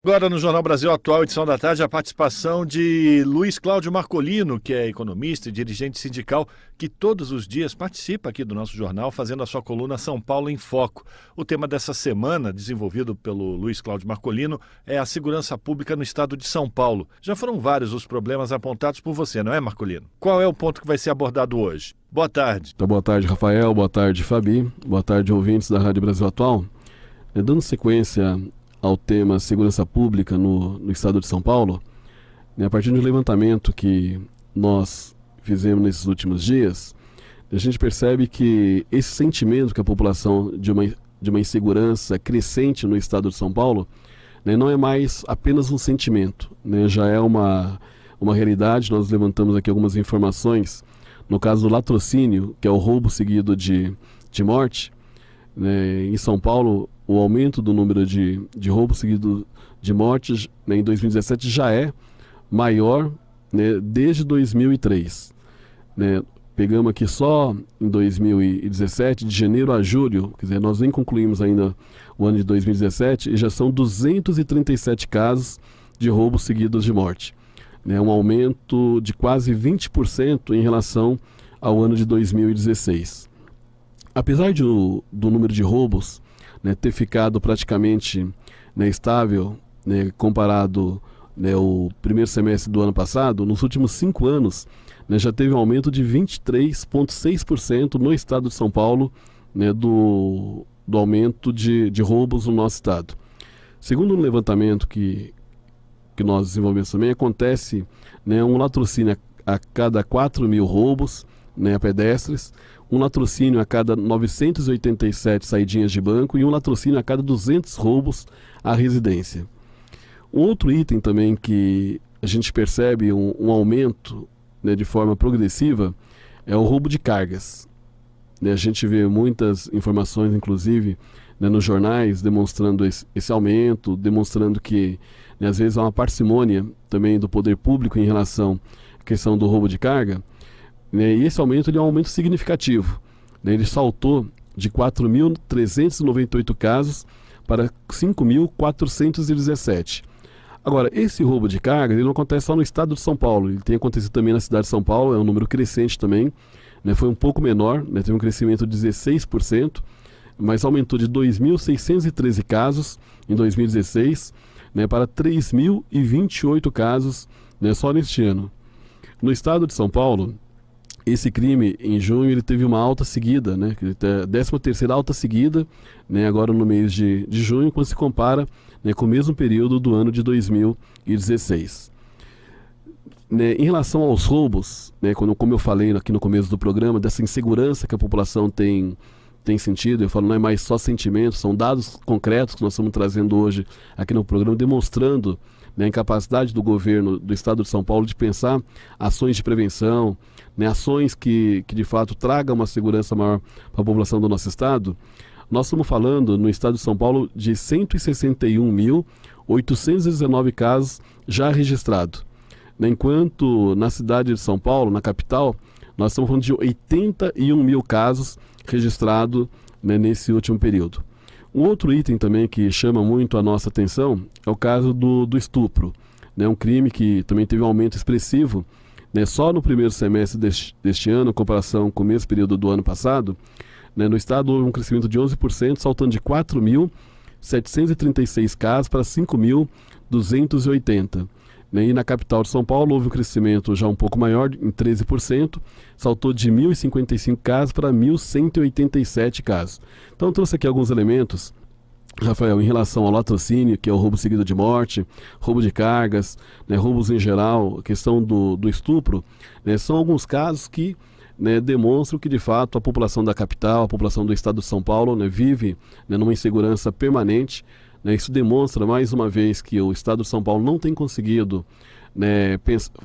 Agora no Jornal Brasil Atual, edição da tarde, a participação de Luiz Cláudio Marcolino, que é economista e dirigente sindical, que todos os dias participa aqui do nosso jornal, fazendo a sua coluna São Paulo em Foco. O tema dessa semana, desenvolvido pelo Luiz Cláudio Marcolino, é a segurança pública no estado de São Paulo. Já foram vários os problemas apontados por você, não é, Marcolino? Qual é o ponto que vai ser abordado hoje? Boa tarde. Então, boa tarde, Rafael. Boa tarde, Fabi. Boa tarde, ouvintes da Rádio Brasil Atual. Dando sequência ao tema segurança pública no estado de São Paulo, a partir do levantamento que nós fizemos nesses últimos dias, a gente percebe que esse sentimento que a população de uma insegurança crescente no estado de São Paulo, não é mais apenas um sentimento, já é uma realidade. Nós levantamos aqui algumas informações no caso do latrocínio, que é o roubo seguido de morte. Em São Paulo, o aumento do número de roubos seguidos de mortes, em 2017 já é maior, desde 2003. Pegamos aqui só em 2017, de janeiro a julho, quer dizer, nós nem concluímos ainda o ano de 2017, e já são 237 casos de roubos seguidos de morte. Um aumento de quase 20% em relação ao ano de 2016. Apesar do número de roubos ter ficado praticamente estável, comparado o primeiro semestre do ano passado, nos últimos 5 anos já teve um aumento de 23,6% no estado de São Paulo, do aumento de roubos no nosso estado. Segundo um levantamento que nós desenvolvemos também, acontece um latrocínio a cada 4 mil roubos a pedestres, um latrocínio a cada 987 saidinhas de banco e um latrocínio a cada 200 roubos à residência. Um outro item também que a gente percebe um aumento de forma progressiva é o roubo de cargas. A gente vê muitas informações, inclusive, nos jornais, demonstrando esse aumento, demonstrando que às vezes há uma parcimônia também do poder público em relação à questão do roubo de carga. E esse aumento é um aumento significativo. Ele saltou de 4.398 casos para 5.417. Agora, esse roubo de carga ele não acontece só no estado de São Paulo, ele tem acontecido também na cidade de São Paulo, é um número crescente também. Foi um pouco menor, teve um crescimento de 16%, mas aumentou de 2.613 casos em 2016 para 3.028 casos só neste ano. No estado de São Paulo, esse crime, em junho, ele teve uma alta seguida, a 13ª alta seguida, agora no mês de junho, quando se compara com o mesmo período do ano de 2016. Em relação aos roubos, como eu falei aqui no começo do programa, dessa insegurança que a população tem sentido, eu falo, não é mais só sentimento, são dados concretos que nós estamos trazendo hoje aqui no programa, demonstrando a incapacidade do governo do estado de São Paulo de pensar ações de prevenção, ações que de fato tragam uma segurança maior para a população do nosso estado. Nós estamos falando no estado de São Paulo de 161.819 casos já registrados, enquanto na cidade de São Paulo, na capital, nós estamos falando de 81 mil casos registrados nesse último período. Um outro item também que chama muito a nossa atenção é o caso do estupro, um crime que também teve um aumento expressivo, só no primeiro semestre deste ano, em comparação com o mesmo período do ano passado. No estado houve um crescimento de 11%, saltando de 4.736 casos para 5.280. E na capital de São Paulo houve um crescimento já um pouco maior, em 13%, saltou de 1.055 casos para 1.187 casos. Então trouxe aqui alguns elementos, Rafael, em relação ao latrocínio, que é o roubo seguido de morte, roubo de cargas, roubos em geral, a questão do estupro, são alguns casos que demonstram que de fato a população da capital, a população do estado de São Paulo vive numa insegurança permanente. Isso demonstra mais uma vez que o estado de São Paulo não tem conseguido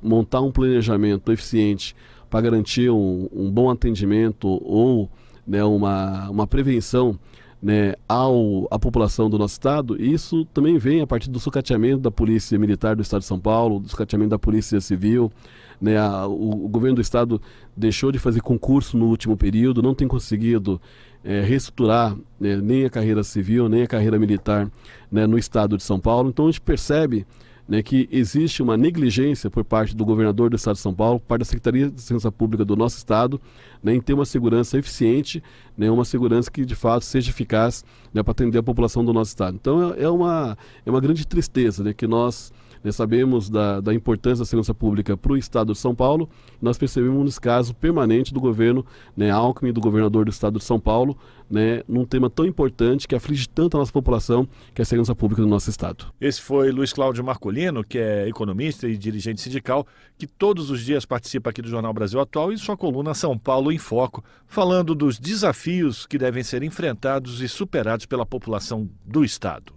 montar um planejamento eficiente para garantir um bom atendimento ou uma prevenção à população do nosso estado. E isso também vem a partir do sucateamento da Polícia Militar do estado de São Paulo, do sucateamento da Polícia Civil. O governo do estado deixou de fazer concurso no último período, não tem conseguido reestruturar nem a carreira civil, nem a carreira militar, né, no estado de São Paulo. Então a gente percebe, né, que existe uma negligência por parte do governador do estado de São Paulo, por parte da Secretaria de Segurança Pública do nosso estado, né, em ter uma segurança eficiente, né, uma segurança que de fato seja eficaz, né, para atender a população do nosso estado. Então é uma grande tristeza, né, que nós sabemos da importância da segurança pública para o estado de São Paulo. Nós percebemos um descaso permanente do governo, né, Alckmin, do governador do estado de São Paulo, né, num tema tão importante que aflige tanto a nossa população, que é a segurança pública do nosso estado. Esse foi Luiz Cláudio Marcolino, que é economista e dirigente sindical, que todos os dias participa aqui do Jornal Brasil Atual e sua coluna São Paulo em Foco, falando dos desafios que devem ser enfrentados e superados pela população do estado.